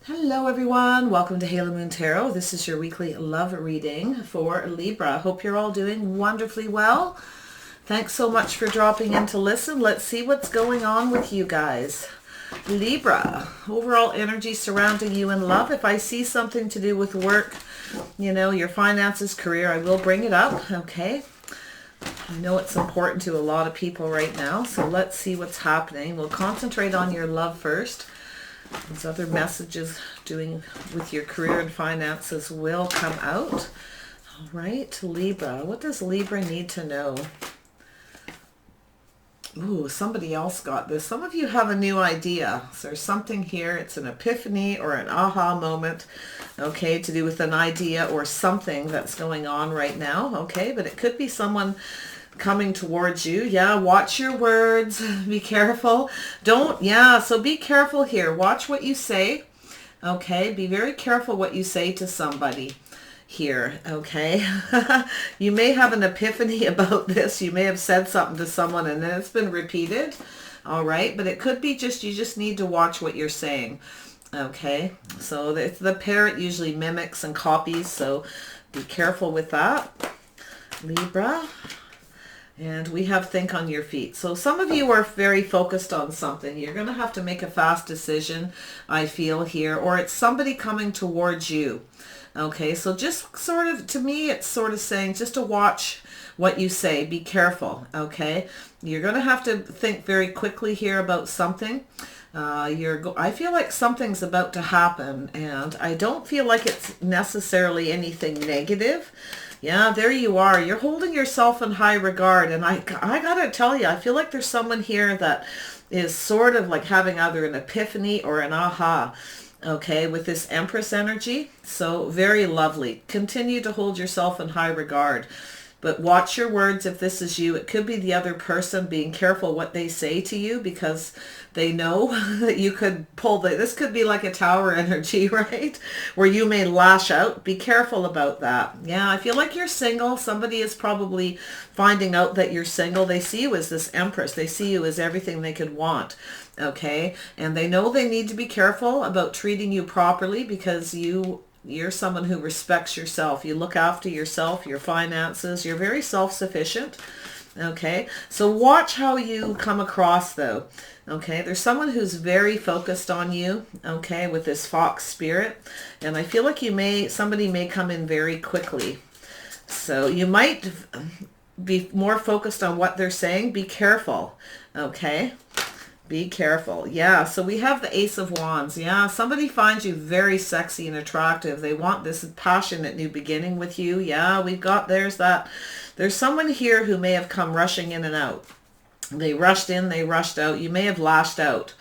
Hello everyone, welcome to Halo Moon Tarot. This is your weekly love reading for Libra. Hope you're all doing wonderfully well. Thanks so much for dropping in to listen. Let's see what's going on with you guys. Libra, overall energy surrounding you in love. If I see something to do with work, your finances, career, I will bring it up, okay? I know it's important to a lot of people right now, so let's see what's happening. We'll concentrate on your love first. These other messages doing with your career and finances will come out. All right, Libra. What does Libra need to know? Ooh, somebody else got this. Some of you have a new idea. So there's something here. It's an epiphany or an aha moment, okay, to do with an idea or something that's going on right now, okay? But it could be someone coming towards you. Yeah, watch your words. Be careful. So be careful here. Watch what you say. Okay, be very careful what you say to somebody here. Okay, you may have an epiphany about this. You may have said something to someone and then it's been repeated. All right, but it could be you just need to watch what you're saying. Okay, so the parrot usually mimics and copies, so be careful with that, Libra. And we have think on your feet. So some of you are very focused on something. You're going to have to make a fast decision, I feel here, or it's somebody coming towards you. Okay, so just sort of, to me, it's sort of saying just to watch what you say. Be careful, okay? You're going to have to think very quickly here about something. I feel like something's about to happen, and I don't feel like it's necessarily anything negative. Yeah, there you are. You're holding yourself in high regard. And I gotta tell you, I feel like there's someone here that is sort of like having either an epiphany or an aha, okay, with this Empress energy. So very lovely. Continue to hold yourself in high regard. But watch your words if this is you. It could be the other person, being careful what they say to you because they know that you could pull this could be like a tower energy, right? Where you may lash out. Be careful about that. Yeah, I feel like you're single. Somebody is probably finding out that you're single. They see you as this Empress. They see you as everything they could want. Okay? And they know they need to be careful about treating you properly because you're someone who respects yourself. You look after yourself, your finances. You're very self-sufficient. Okay, so watch how you come across though. Okay, there's someone who's very focused on you, okay, with this fox spirit. And I feel like somebody may come in very quickly. So you might be more focused on what they're saying. Be careful, okay? Be careful. Yeah, so we have the Ace of Wands. Yeah, somebody finds you very sexy and attractive. They want this passionate new beginning with you. Yeah, there's someone here who may have come rushing in and out. They rushed in, they rushed out. You may have lashed out.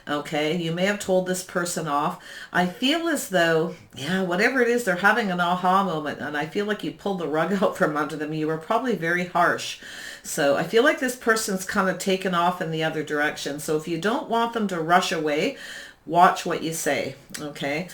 Okay, you may have told this person off. I feel as though, yeah, whatever it is, they're having an aha moment. And I feel like you pulled the rug out from under them. You were probably very harsh. So I feel like this person's kind of taken off in the other direction. So if you don't want them to rush away, watch what you say, okay?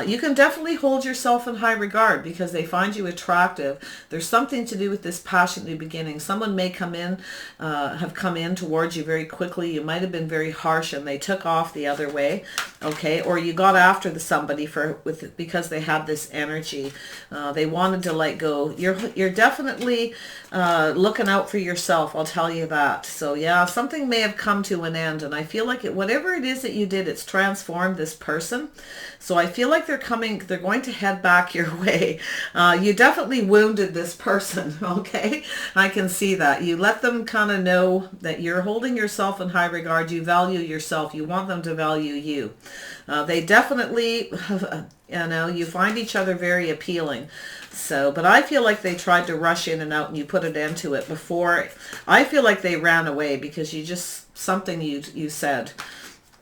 You can definitely hold yourself in high regard because they find you attractive. There's something to do with this passionate new beginning. Someone may have come in towards you very quickly. You might have been very harsh and they took off the other way, okay? Or you got after somebody because they had this energy. They wanted to let go. You're definitely looking out for yourself, I'll tell you that. So yeah, something may have come to an end, and I feel like whatever it is that you did, it's transformed this person. So I feel like they're going to head back your way. You definitely wounded this person, okay? I can see that. You let them kind of know that you're holding yourself in high regard. You value yourself. You want them to value you. They definitely, you find each other very appealing. So, but I feel like they tried to rush in and out and you put an end to it before. I feel like they ran away because something you said.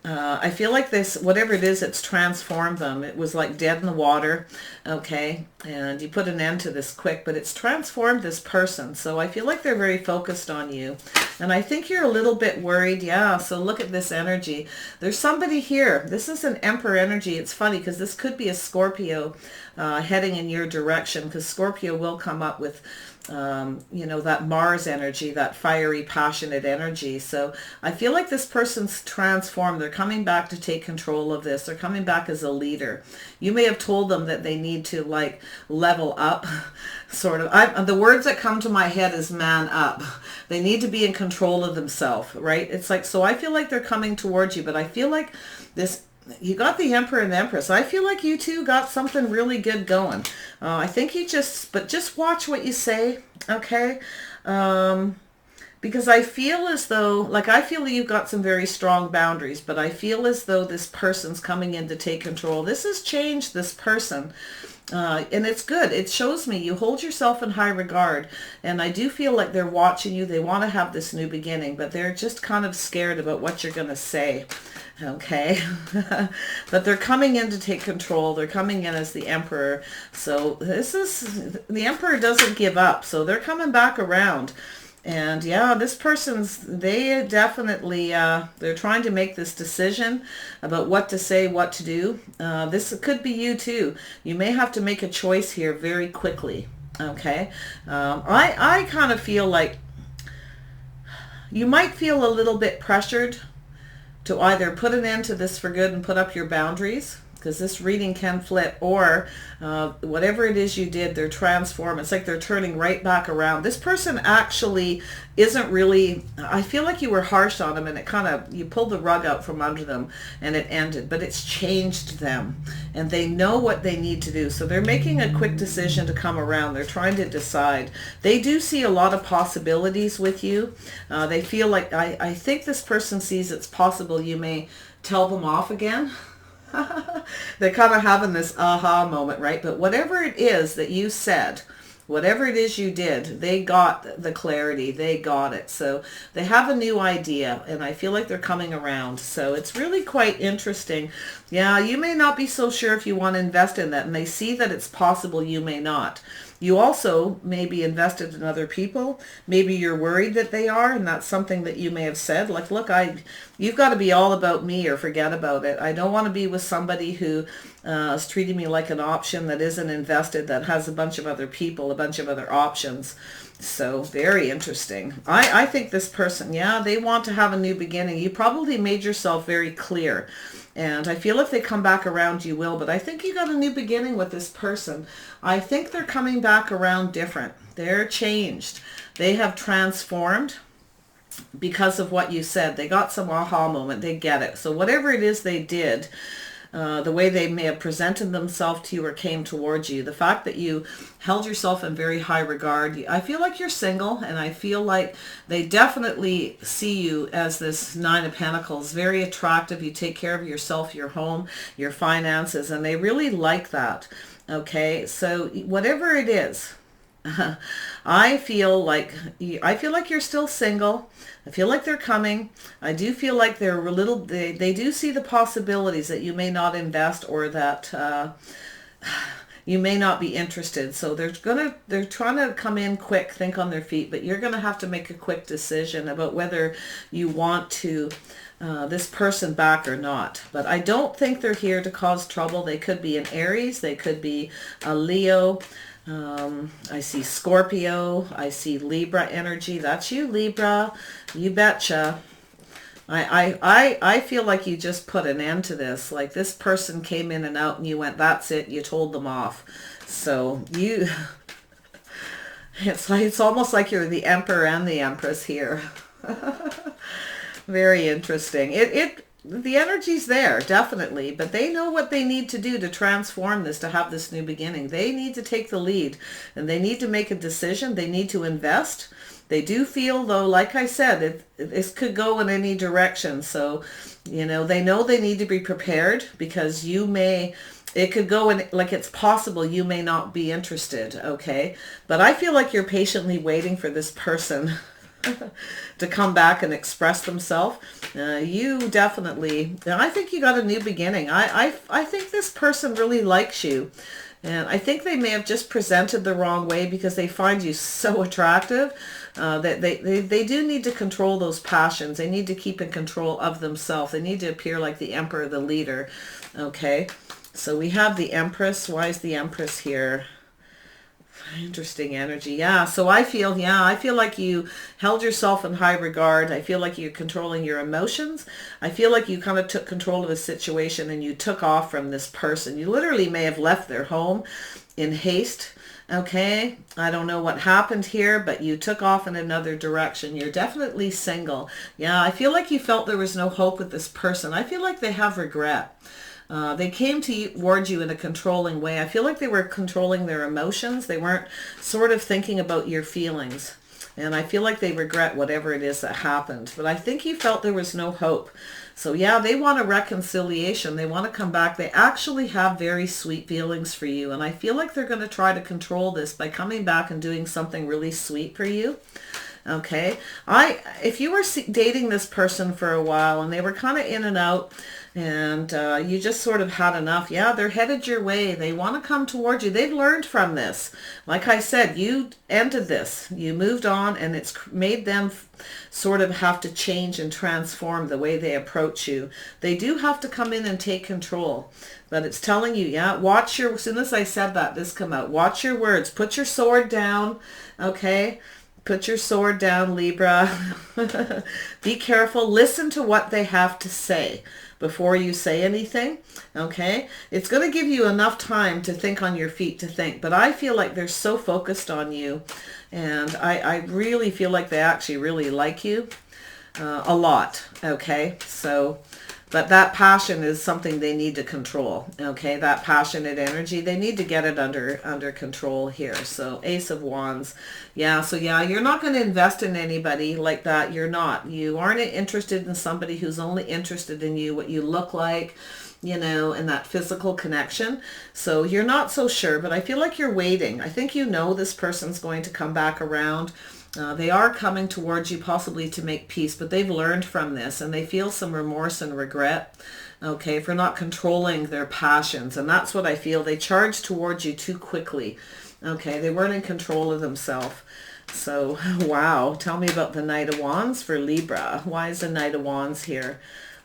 I feel like this, whatever it is, it's transformed them. It was like dead in the water, okay? And you put an end to this quick, but it's transformed this person. So I feel like they're very focused on you. And I think you're a little bit worried. Yeah, so look at this energy. There's somebody here. This is an Emperor energy. It's funny because this could be a Scorpio heading in your direction, because Scorpio will come up with you know, that Mars energy, that fiery, passionate energy. So I feel like this person's transformed. They're coming back to take control of this. They're coming back as a leader. You may have told them that they need to like level up, sort of. The words that come to my head is man up. They need to be in control of themselves, right? It's like, so I feel like they're coming towards you, but I feel like this, you got the Emperor and the Empress. I feel like you two got something really good going. I think you just watch what you say, okay? Because I feel as though, like I feel you've got some very strong boundaries, but I feel as though this person's coming in to take control. This has changed this person. And it's good. It shows me you hold yourself in high regard. And I do feel like they're watching you. They want to have this new beginning, but they're just kind of scared about what you're going to say. Okay. But they're coming in to take control. They're coming in as the Emperor. So the Emperor doesn't give up. So they're coming back around. And yeah, this person's, they definitely, they're trying to make this decision about what to say, what to do. This could be you too. You may have to make a choice here very quickly. Okay. I kind of feel like you might feel a little bit pressured to either put an end to this for good and put up your boundaries, because this reading can flip, or whatever it is you did, they're transformed. It's like they're turning right back around. This person actually isn't really, I feel like you were harsh on them and it kind of, you pulled the rug out from under them and it ended, but it's changed them and they know what they need to do. So they're making a quick decision to come around. They're trying to decide. They do see a lot of possibilities with you. They feel like, I think this person sees it's possible you may tell them off again. They're kind of having this aha moment, right? But whatever it is that you said, whatever it is you did, they got the clarity. They got it. So they have a new idea, and I feel like they're coming around. So it's really quite interesting. Yeah, you may not be so sure if you want to invest in that, and they see that it's possible you may not. You also may be invested in other people. Maybe you're worried that they are, and that's something that you may have said. Like, look, you've got to be all about me or forget about it. I don't want to be with somebody who is treating me like an option, that isn't invested, that has a bunch of other people, a bunch of other options. So very interesting. I think this person, yeah, they want to have a new beginning. You probably made yourself very clear. And I feel if they come back around, you will. But I think you got a new beginning with this person. I think they're coming back around different. They're changed. They have transformed because of what you said. They got some aha moment. They get it. So whatever it is they did, the way they may have presented themselves to you or came towards you, the fact that you held yourself in very high regard, I feel like you're single, and I feel like they definitely see you as this Nine of Pentacles, very attractive. You take care of yourself, your home, your finances, and they really like that. Okay, so whatever it is, I feel like you're still single. I feel like they're coming. I do feel like they're a little, they do see the possibilities that you may not invest, or that you may not be interested. So they're trying to come in quick, think on their feet, but you're going to have to make a quick decision about whether you want to this person back or not. But I don't think they're here to cause trouble. They could be an Aries. They could be a Leo. I see Scorpio. I see Libra energy. That's you, Libra. You betcha. I feel like you just put an end to this. Like, this person came in and out and you went, that's it. You told them off. So you, it's almost like you're the Emperor and the Empress here. Very interesting. The energy's there, definitely, but they know what they need to do to transform this, to have this new beginning. They need to take the lead, and they need to make a decision. They need to invest. They do feel, though, like I said, this could go in any direction. So, they know they need to be prepared, because it could go in, like, it's possible you may not be interested, okay? But I feel like you're patiently waiting for this person to come back and express themselves. You definitely, I think you got a new beginning. I think this person really likes you. And I think they may have just presented the wrong way, because they find you so attractive that they do need to control those passions. They need to keep in control of themselves. They need to appear like the Emperor, the leader. Okay, so we have the Empress. Why is the Empress here? Interesting energy. Yeah. So I feel, I feel like you held yourself in high regard. I feel like you're controlling your emotions. I feel like you kind of took control of the situation and you took off from this person. You literally may have left their home in haste. Okay. I don't know what happened here, but you took off in another direction. You're definitely single. Yeah. I feel like you felt there was no hope with this person. I feel like they have regret. They came towards you in a controlling way. I feel like they were controlling their emotions. They weren't sort of thinking about your feelings. And I feel like they regret whatever it is that happened. But I think you felt there was no hope. So yeah, they want a reconciliation. They want to come back. They actually have very sweet feelings for you. And I feel like they're going to try to control this by coming back and doing something really sweet for you. Okay. If you were dating this person for a while and they were kind of in and out, and you just sort of had enough. Yeah, they're headed your way. They want to come towards you. They've learned from this. Like I said, you ended this. You moved on, and it's made them sort of have to change and transform the way they approach you. They do have to come in and take control. But it's telling you, yeah, watch your, as soon as I said that, this come out. Watch your words. Put your sword down, okay? Put your sword down, Libra. Be careful. Listen to what they have to say before you say anything, okay? It's going to give you enough time to think on your feet to think, but I feel like they're so focused on you, and I really feel like they actually really like you a lot, okay? So, but that passion is something they need to control, okay? That passionate energy, they need to get it under control here. So Ace of Wands. Yeah, so yeah, you're not going to invest in anybody like that. You're not. You aren't interested in somebody who's only interested in you, what you look like, you know, and that physical connection. So you're not so sure, but I feel like you're waiting. I think you know this person's going to come back around. They are coming towards you possibly to make peace, but they've learned from this and they feel some remorse and regret, okay, for not controlling their passions. And that's what I feel. They charged towards you too quickly. Okay, they weren't in control of themselves. So, wow. Tell me about the Knight of Wands for Libra. Why is the Knight of Wands here?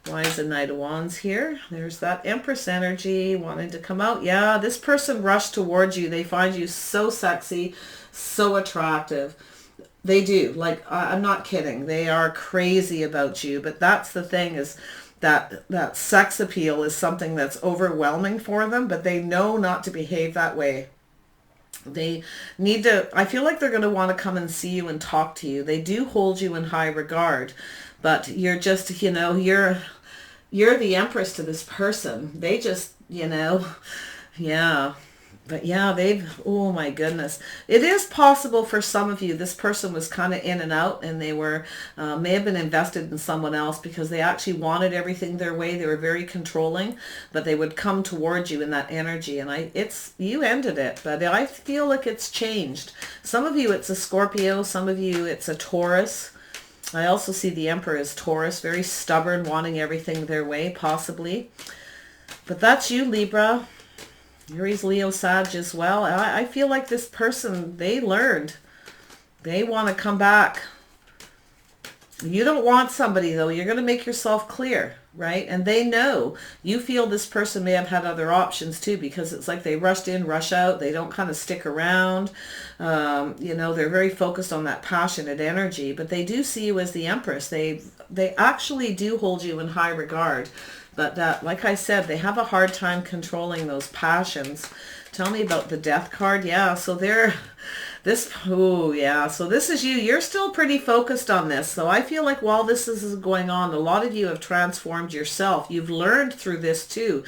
Why is the Knight of Wands here? There's that Empress energy wanting to come out. Yeah, this person rushed towards you. They find you so sexy, so attractive. They do. Like, I'm not kidding. They are crazy about you. But that's the thing, is that sex appeal is something that's overwhelming for them, but they know not to behave that way. They need to, I feel like they're going to want to come and see you and talk to you. They do hold you in high regard, but you're just, you know, you're the Empress to this person. They just, you know, yeah. But yeah, oh my goodness. It is possible for some of you, this person was kind of in and out, and they were, may have been invested in someone else because they actually wanted everything their way. They were very controlling, but they would come towards you in that energy. And you ended it, but I feel like it's changed. Some of you, it's a Scorpio. Some of you, it's a Taurus. I also see the Emperor as Taurus, very stubborn, wanting everything their way, possibly. But that's you, Libra. Aries, Leo, Sag as well. I feel like this person, they learned. They want to come back. You don't want somebody, though. You're going to make yourself clear, right? And they know. You feel this person may have had other options, too, because it's like they rushed in, rush out. They don't kind of stick around. You know, they're very focused on that passionate energy, but they do see you as the Empress. They actually do hold you in high regard. But that, like I said, they have a hard time controlling those passions. Tell me about the Death card. Yeah, so so this is you. You're still pretty focused on this. So I feel like while this is going on, a lot of you have transformed yourself. You've learned through this too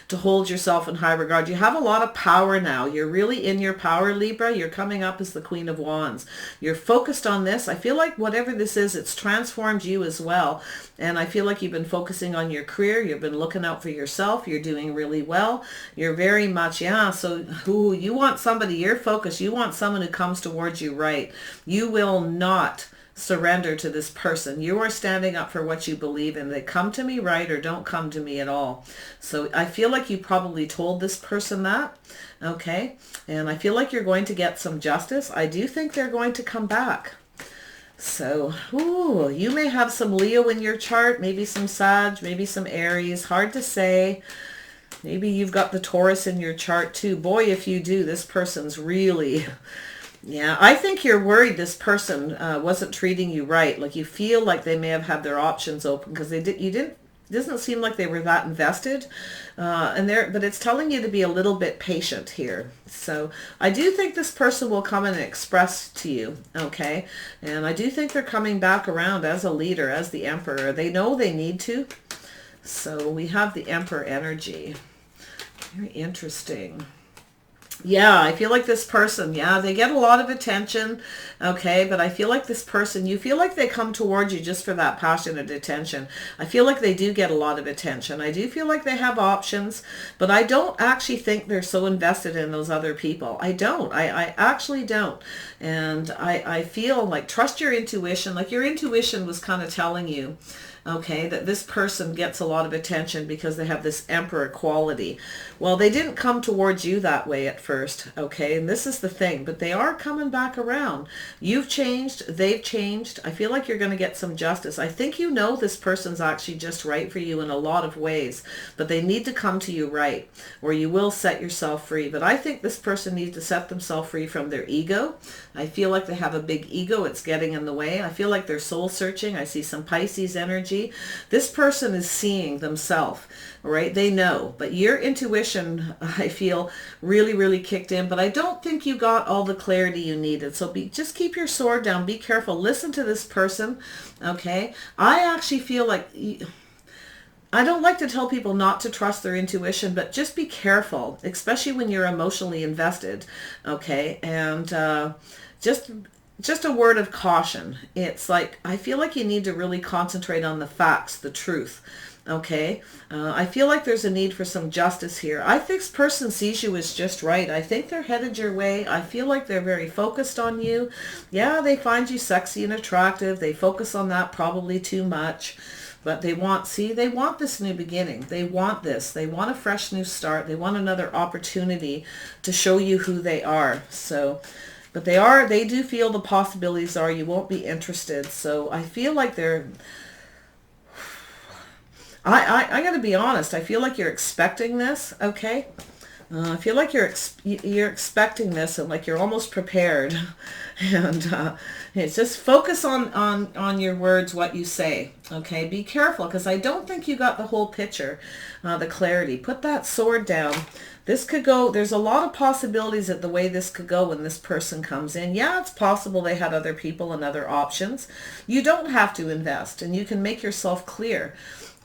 to hold yourself in high regard. You have a lot of power now. You're really in your power, Libra. You're coming up as the Queen of Wands. You're focused on this. I feel like whatever this is, it's transformed you as well. And I feel like you've been focusing on your career. You've been looking out for yourself. You're doing really well. You're very much, yeah. So you want somebody, you're focused. You want someone who comes towards you right. You will not surrender to this person. You are standing up for what you believe in. They come to me right or don't come to me at all. So I feel like you probably told this person that, okay? And I feel like you're going to get some justice. I do think they're going to come back. So, you may have some Leo in your chart, maybe some Sag, maybe some Aries. Hard to say. Maybe you've got the Taurus in your chart too. Boy, if you do, this person's really... Yeah, I think you're worried this person wasn't treating you right. Like you feel like they may have had their options open because you didn't. It doesn't seem like they were that invested, but it's telling you to be a little bit patient here. So I do think this person will come and express to you, okay? And I do think they're coming back around as a leader, as the Emperor. They know they need to. So we have the Emperor energy. Very interesting. Yeah, I feel like this person, yeah, they get a lot of attention, okay, but I feel like this person, you feel like they come towards you just for that passionate attention. I feel like they do get a lot of attention. I do feel like they have options, but I don't actually think they're so invested in those other people. I don't. I actually don't. And I feel like trust your intuition. Like your intuition was kind of telling you, okay, that this person gets a lot of attention because they have this Emperor quality. Well, they didn't come towards you that way at first, okay, and this is the thing, but they are coming back around. You've changed, they've changed. I feel like you're going to get some justice. I think you know this person's actually just right for you in a lot of ways, but they need to come to you right, or you will set yourself free. But I think this person needs to set themselves free from their ego. I feel like they have a big ego. It's getting in the way. I feel like they're soul searching. I see some Pisces energy. This person is seeing themselves, right? They know, but your intuition, I feel, really, really kicked in, but I don't think you got all the clarity you needed. So just keep your sword down. Be careful. Listen to this person, okay? I actually feel like... I don't like to tell people not to trust their intuition, but just be careful, especially when you're emotionally invested, okay? And just a word of caution. It's like, I feel like you need to really concentrate on the facts, the truth, okay? I feel like there's a need for some justice here. I think this person sees you as just right. I think they're headed your way. I feel like they're very focused on you. Yeah, they find you sexy and attractive. They focus on that probably too much. But they want this new beginning. They want this. They want a fresh new start. They want another opportunity to show you who they are. So... But they do feel the possibilities are you won't be interested. So I feel like they're, I got to be honest. I feel like you're expecting this. Okay. I feel like you're expecting this and like you're almost prepared. And it's just focus on your words, what you say. Okay. Be careful because I don't think you got the whole picture, the clarity. Put that sword down. This could go, there's a lot of possibilities at the way this could go when this person comes in. Yeah, it's possible they had other people and other options. You don't have to invest and you can make yourself clear.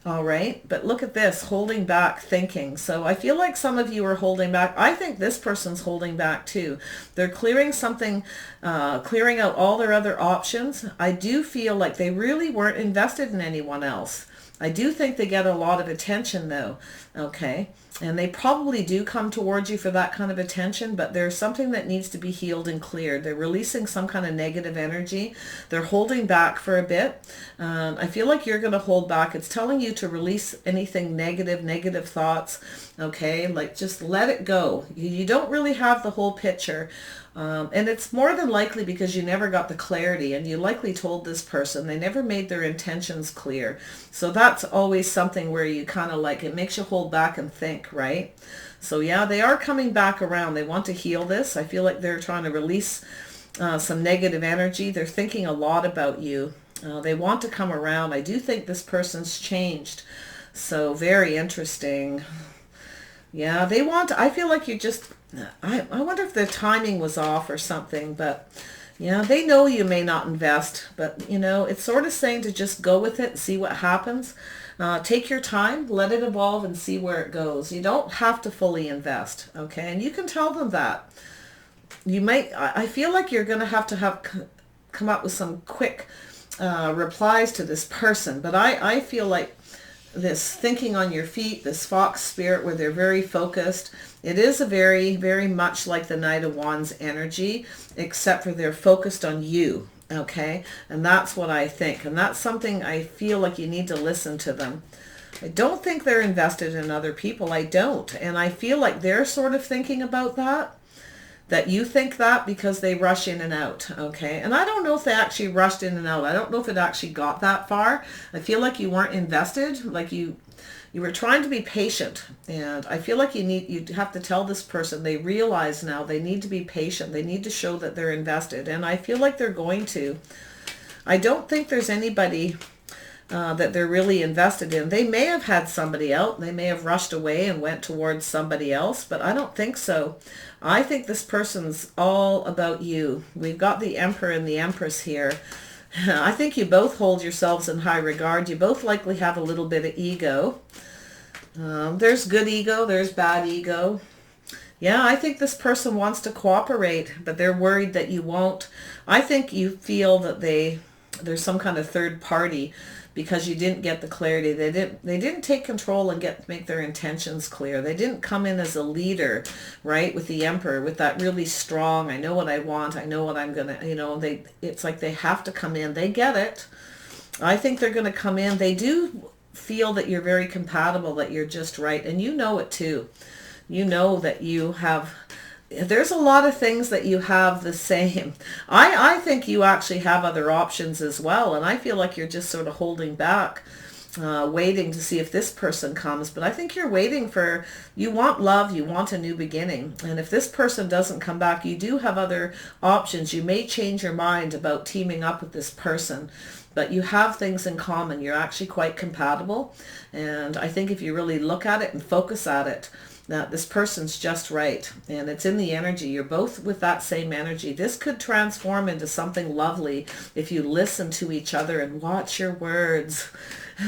All right. But look at this, holding back thinking. So I feel like some of you are holding back. I think this person's holding back too. They're clearing something, clearing out all their other options. I do feel like they really weren't invested in anyone else. I do think they get a lot of attention though. Okay. And they probably do come towards you for that kind of attention, but there's something that needs to be healed and cleared. They're releasing some kind of negative energy. They're holding back for a bit. I feel like you're going to hold back. It's telling you to release anything negative thoughts. Okay, like just let it go. You don't really have the whole picture. And it's more than likely because you never got the clarity and you likely told this person. They never made their intentions clear. So that's always something where you kind of like, it makes you hold back and think, right? So yeah, they are coming back around. They want to heal this. I feel like they're trying to release some negative energy. They're thinking a lot about you. They want to come around. I do think this person's changed. So very interesting. Yeah, they want, I feel like you just, I wonder if the timing was off or something, but yeah, they know you may not invest, but you know, it's sort of saying to just go with it and see what happens. Take your time, let it evolve and see where it goes. You don't have to fully invest, okay? And you can tell them that. You might, I feel like you're going to have come up with some quick replies to this person, but I feel like this thinking on your feet, this fox spirit where they're very focused. It is a very, very much like the Knight of Wands energy, except for they're focused on you, okay? And that's what I think. And that's something I feel like you need to listen to them. I don't think they're invested in other people. I don't. And I feel like they're sort of thinking about that you think that because they rush in and out, okay? And I don't know if they actually rushed in and out. I don't know if it actually got that far. I feel like you weren't invested, like you you were trying to be patient, and I feel like you have to tell this person, they realize now they need to be patient. They need to show that they're invested, and I feel like they're going to. I don't think there's anybody that they're really invested in. They may have had somebody out. They may have rushed away and went towards somebody else, but I don't think so. I think this person's all about you. We've got the Emperor and the Empress here. I think you both hold yourselves in high regard. You both likely have a little bit of ego. There's good ego, there's bad ego. Yeah, I think this person wants to cooperate, but they're worried that you won't. I think you feel that there's some kind of third party because you didn't get the clarity. They didn't take control and make their intentions clear. They didn't come in as a leader, right, with the Emperor, with that really strong, I know what I want, I know what I'm going to, it's like they have to come in. They get it. I think they're going to come in. They do feel that you're very compatible, that you're just right, and you know it too. You know that there's a lot of things that you have the same. I think you actually have other options as well, and I feel like you're just sort of holding back, waiting to see if this person comes. But I think you're waiting you want love, you want a new beginning. And if this person doesn't come back, you do have other options. You may change your mind about teaming up with this person, but you have things in common. You're actually quite compatible. And I think if you really look at it and focus at it, that this person's just right, and it's in the energy. You're both with that same energy. This could transform into something lovely if you listen to each other and watch your words.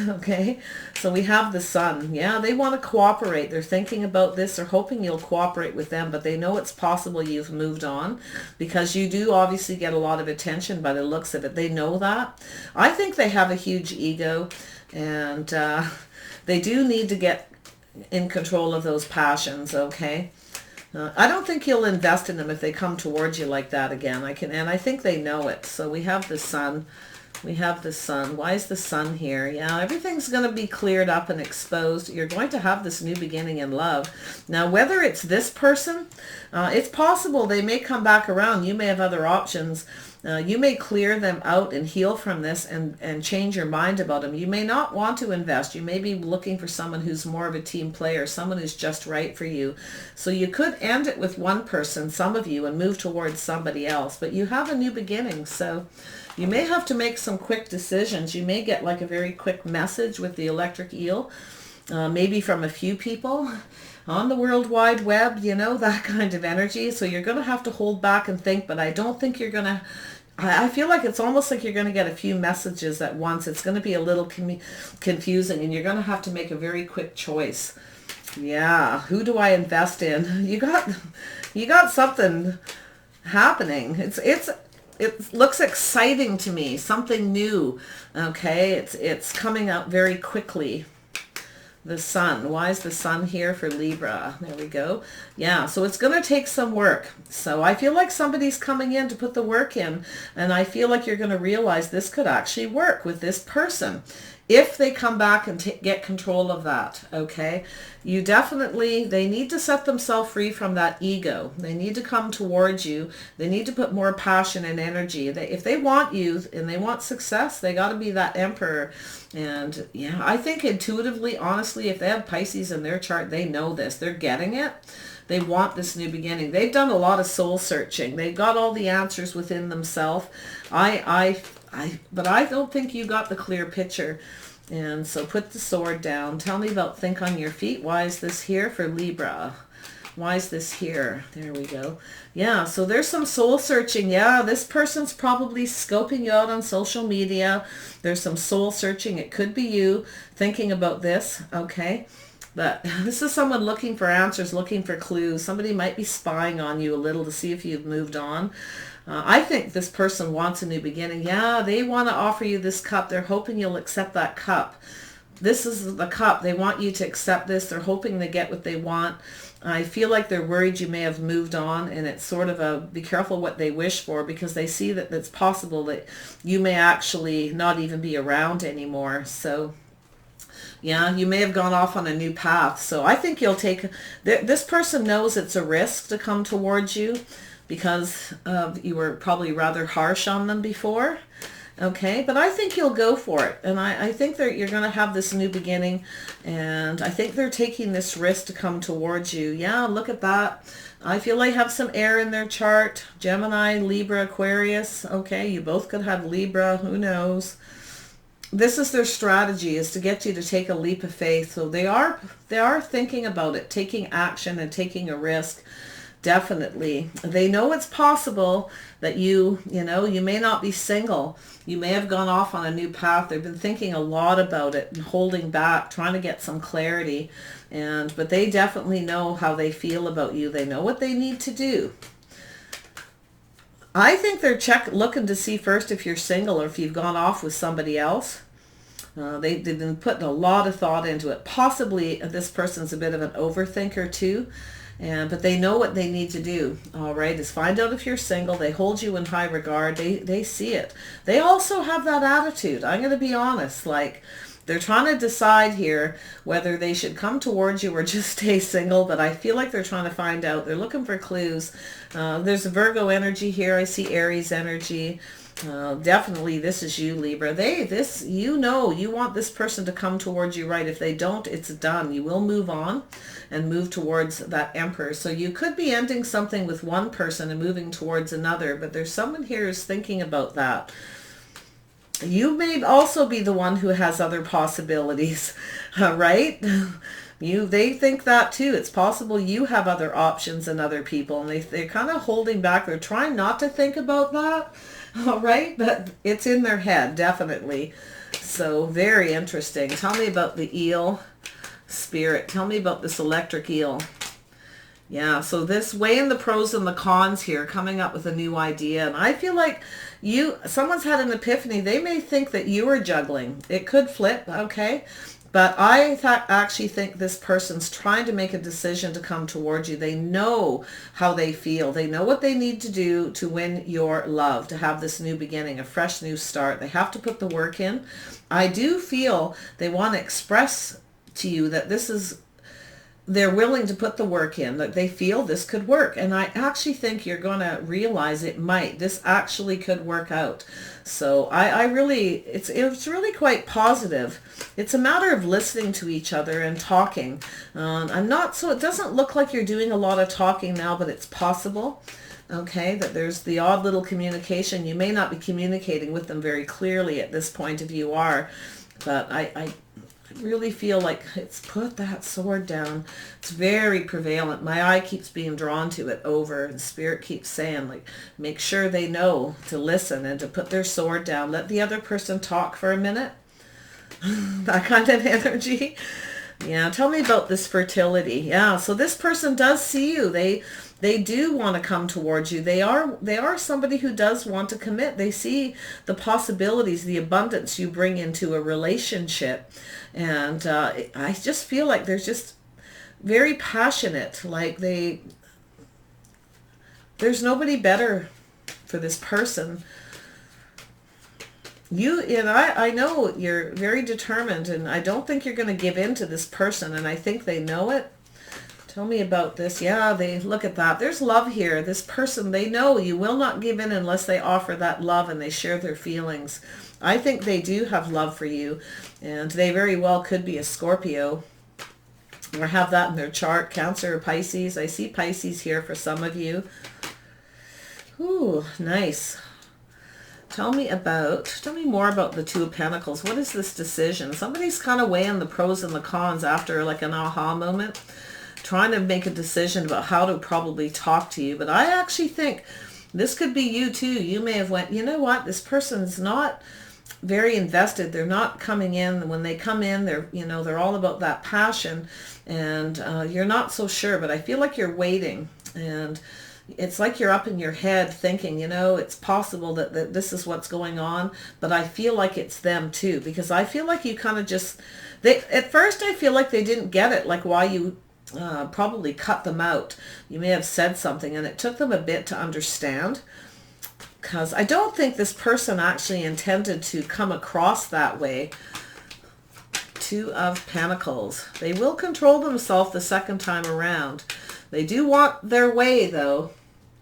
Okay, so we have the Sun. Yeah, they want to cooperate. They're thinking about this. They're hoping you'll cooperate with them, but they know it's possible you've moved on, because you do obviously get a lot of attention by the looks of it. They know that. I think they have a huge ego, and they do need to get in control of those passions. Okay, I don't think you'll invest in them if they come towards you like that again. And I think they know it. So we have the Sun. We have the Sun. Why is the Sun here? Yeah, everything's going to be cleared up and exposed. You're going to have this new beginning in love. Now, whether it's this person, it's possible they may come back around. You may have other options. You may clear them out and heal from this and change your mind about them. You may not want to invest. You may be looking for someone who's more of a team player, someone who's just right for you. So you could end it with one person, some of you, and move towards somebody else. But you have a new beginning. So you may have to make some quick decisions. You may get like a very quick message with the electric eel, maybe from a few people on the World Wide Web, that kind of energy. So you're going to have to hold back and think, but I don't think you're going to, I feel like it's almost like you're going to get a few messages at once. It's going to be a little confusing, and you're going to have to make a very quick choice. Yeah, who do I invest in? You got something happening. It looks exciting to me, something new. Okay, it's coming out very quickly. The Sun. Why is the Sun here for Libra? There we go. Yeah, so it's going to take some work. So I feel like somebody's coming in to put the work in, and I feel like you're going to realize this could actually work with this person if they come back and get control of that. Okay, they need to set themselves free from that ego. They need to come towards you. They need to put more passion and energy. If they want you and they want success, they got to be that Emperor. And yeah, I think intuitively, honestly, if they have Pisces in their chart, they know this. They're getting it. They want this new beginning. They've done a lot of soul searching. They've got all the answers within themselves. But I don't think you got the clear picture. And so put the sword down. Tell me about think on your feet. Why is this here for Libra? Why is this here? There we go. Yeah, so there's some soul searching. Yeah, this person's probably scoping you out on social media. There's some soul searching. It could be you thinking about this. Okay. But this is someone looking for answers, looking for clues. Somebody might be spying on you a little to see if you've moved on. I think this person wants a new beginning. Yeah, they want to offer you this cup. They're hoping you'll accept that cup. This is the cup. They want you to accept this. They're hoping to get what they want. I feel like they're worried you may have moved on, and it's sort of a be careful what they wish for, because they see that it's possible that you may actually not even be around anymore. So yeah, you may have gone off on a new path. So I think you'll take, this person knows it's a risk to come towards you because you were probably rather harsh on them before. Okay, but I think you'll go for it. And I think that you're going to have this new beginning. And I think they're taking this risk to come towards you. Yeah, look at that. I feel they have some air in their chart. Gemini, Libra, Aquarius. Okay, you both could have Libra. Who knows? This is their strategy, is to get you to take a leap of faith. So they are thinking about it, taking action and taking a risk. Definitely. They know it's possible that you may not be single. You may have gone off on a new path. They've been thinking a lot about it and holding back, trying to get some clarity. But they definitely know how they feel about you. They know what they need to do. I think they're looking to see first if you're single or if you've gone off with somebody else. They've been putting a lot of thought into it. Possibly this person's a bit of an overthinker too. But they know what they need to do, all right, is find out if you're single. They hold you in high regard. They see it. They also have that attitude. I'm going to be honest, like they're trying to decide here whether they should come towards you or just stay single, but I feel like they're trying to find out. They're looking for clues. There's a Virgo energy here. I see Aries energy. Definitely this is you, Libra. You want this person to come towards you, right? If they don't, it's done. You will move on and move towards that Emperor. So you could be ending something with one person and moving towards another, but there's someone here who's thinking about that. You may also be the one who has other possibilities, right? They think that too. It's possible you have other options than other people, and they're kind of holding back. They're trying not to think about that, all right? But it's in their head, definitely. So very interesting. Tell me about the eel, Spirit. Tell me about this electric eel. Yeah, so this weighing the pros and the cons here, coming up with a new idea. And I feel like someone's had an epiphany. They may think that you are juggling. It could flip, okay? But I actually think this person's trying to make a decision to come towards you. They know how they feel. They know what they need to do to win your love, to have this new beginning, a fresh new start. They have to put the work in. I do feel they want to express to you that they're willing to put the work in, that they feel this could work. And I actually think you're going to realize it might. This actually could work out. So it's really quite positive. It's a matter of listening to each other and talking. It doesn't look like you're doing a lot of talking now, but it's possible. Okay, that there's the odd little communication. You may not be communicating with them very clearly at this point if you are, but I really feel like it's put that sword down. It's very prevalent. My eye keeps being drawn to it over, and Spirit keeps saying, like, make sure they know to listen and to put their sword down. Let the other person talk for a minute. That kind of energy. Yeah, tell me about this fertility. Yeah, so this person does see you. They do want to come towards you. They are somebody who does want to commit. They see the possibilities, the abundance you bring into a relationship. And I just feel like they're just very passionate. Like there's nobody better for this person. I know you're very determined, and I don't think you're going to give in to this person, and I think they know it. Tell me about this. Yeah, look at that. There's love here. This person, they know you will not give in unless they offer that love and they share their feelings. I think they do have love for you, and they very well could be a Scorpio or have that in their chart. Cancer or Pisces. I see Pisces here for some of you. Ooh, nice. Tell me more about the Two of Pentacles. What is this decision? Somebody's kind of weighing the pros and the cons after like an aha moment, trying to make a decision about how to probably talk to you. But I actually think this could be you too. You may have went, you know what, this person's not very invested. They're not coming in. When they come in, they're all about that passion, and you're not so sure, but I feel like you're waiting, and it's like you're up in your head thinking, it's possible that this is what's going on, but I feel like it's them too, because I feel like you kind of at first I feel like they didn't get it, like why you probably cut them out. You may have said something and it took them a bit to understand, because I don't think this person actually intended to come across that way. Two of Pentacles. They will control themselves the second time around. They do want their way, though.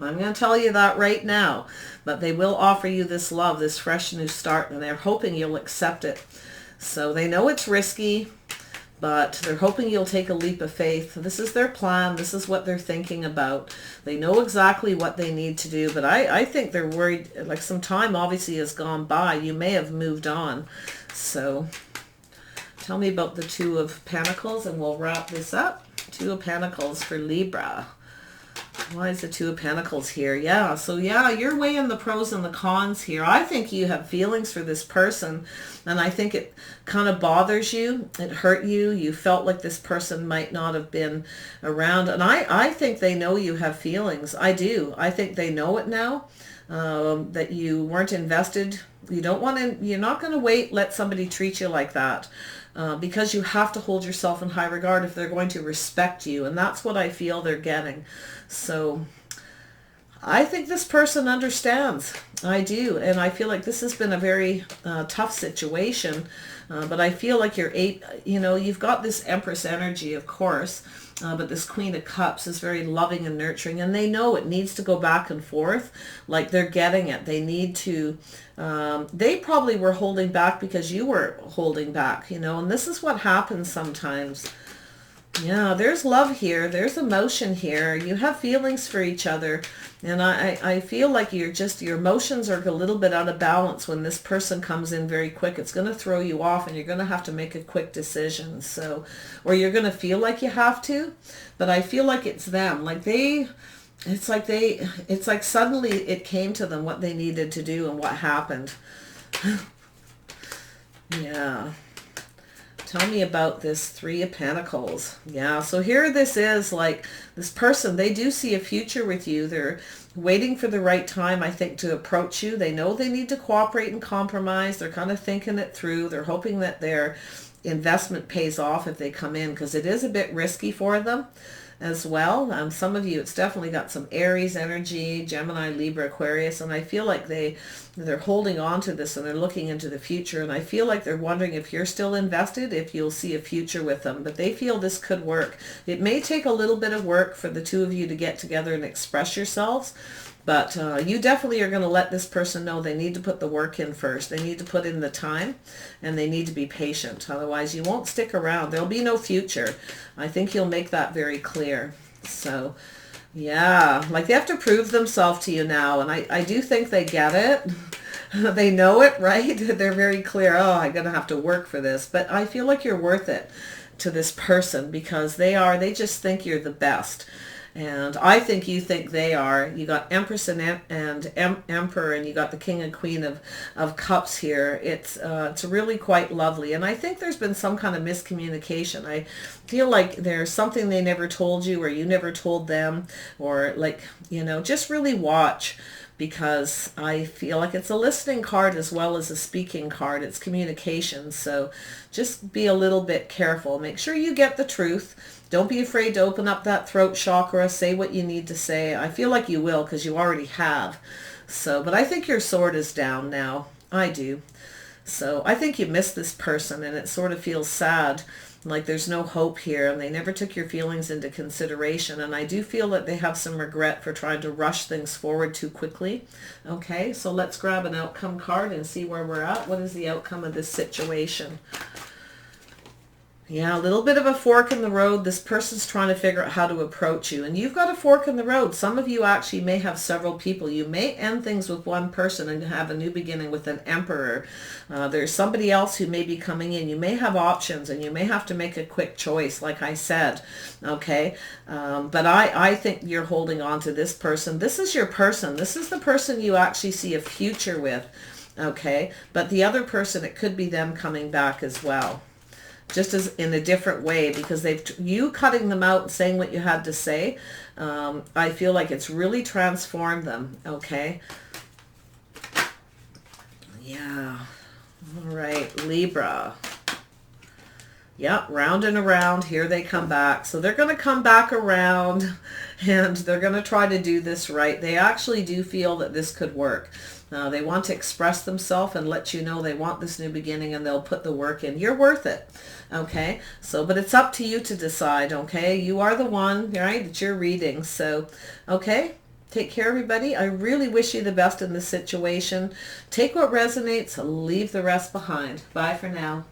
I'm going to tell you that right now. But they will offer you this love, this fresh new start, and they're hoping you'll accept it. So they know it's risky, but they're hoping you'll take a leap of faith. This is their plan. This is what they're thinking about. They know exactly what they need to do, but I think they're worried, like some time obviously has gone by. You may have moved on. So tell me about the Two of Pentacles and we'll wrap this up. Two of Pentacles for Libra. Why is the Two of Pentacles here? Yeah, so yeah, you're weighing the pros and the cons here. I think you have feelings for this person, and I think it kind of bothers you. It hurt you. You felt like this person might not have been around, and I think they know you have feelings. I do. I think they know it now, that you weren't invested. You don't want to, you're not going to let somebody treat you like that. Because you have to hold yourself in high regard if they're going to respect you. And that's what I feel they're getting. So I think this person understands. I do. And I feel like this has been a very tough situation. But I feel like you've got this Empress energy, of course. But this Queen of Cups is very loving and nurturing, and they know it needs to go back and forth. Like they're getting it. They need to, they probably were holding back because you were holding back, and this is what happens sometimes. Yeah, there's love here. There's emotion here. You have feelings for each other. And I feel like your emotions are a little bit out of balance when this person comes in very quick. It's going to throw you off and you're going to have to make a quick decision. So, or you're going to feel like you have to, but I feel like it's them. It's like suddenly it came to them what they needed to do and what happened. Yeah. Tell me about this Three of Pentacles. Yeah, so here this is like this person, they do see a future with you. They're waiting for the right time, I think, to approach you. They know they need to cooperate and compromise. They're kind of thinking it through. They're hoping that their investment pays off if they come in, because it is a bit risky for them as well. Some of you, it's definitely got some Aries energy, Gemini, Libra, Aquarius, and I feel like they're holding on to this and they're looking into the future, and I feel like they're wondering if you're still invested, if you'll see a future with them, but they feel this could work. It may take a little bit of work for the two of you to get together and express yourselves, but you definitely are going to let this person know they need to put the work in first. They need to put in the time, and they need to be patient. Otherwise, you won't stick around. There'll be no future. I think you'll make that very clear. So, yeah, like they have to prove themselves to you now, and I do think they get it. They know it, right? They're very clear. Oh, I'm going to have to work for this. But I feel like you're worth it to this person, because they just think you're the best. And I think you think they are. You got Empress and Emperor, and you got the King and Queen of Cups here. It's really quite lovely. And I think there's been some kind of miscommunication. I feel like there's something they never told you, or you never told them, or just really watch, because I feel like it's a listening card as well as a speaking card. It's communication. So just be a little bit careful. Make sure you get the truth. Don't be afraid to open up that throat chakra. Say what you need to say. I feel like you will, because you already have. So, but I think your sword is down now. I do. So I think you miss this person, and it sort of feels sad. Like there's no hope here, and they never took your feelings into consideration. And I do feel that they have some regret for trying to rush things forward too quickly. Okay, so let's grab an outcome card and see where we're at. What is the outcome of this situation? Yeah, a little bit of a fork in the road. This person's trying to figure out how to approach you. And you've got a fork in the road. Some of you actually may have several people. You may end things with one person and have a new beginning with an Emperor. There's somebody else who may be coming in. You may have options, and you may have to make a quick choice, like I said. Okay? But I think you're holding on to this person. This is your person. This is the person you actually see a future with. Okay? But the other person, it could be them coming back as well. Just as in a different way, because you cutting them out and saying what you had to say, I feel like it's really transformed them. Okay. Yeah. All right. Libra. Yep. Round and around. Here they come back. So they're going to come back around, and they're going to try to do this right. They actually do feel that this could work. They want to express themselves and let you know they want this new beginning, and they'll put the work in. You're worth it. Okay. So, but it's up to you to decide. Okay. You are the one, right? It's your reading. So, okay. Take care, everybody. I really wish you the best in this situation. Take what resonates, leave the rest behind. Bye for now.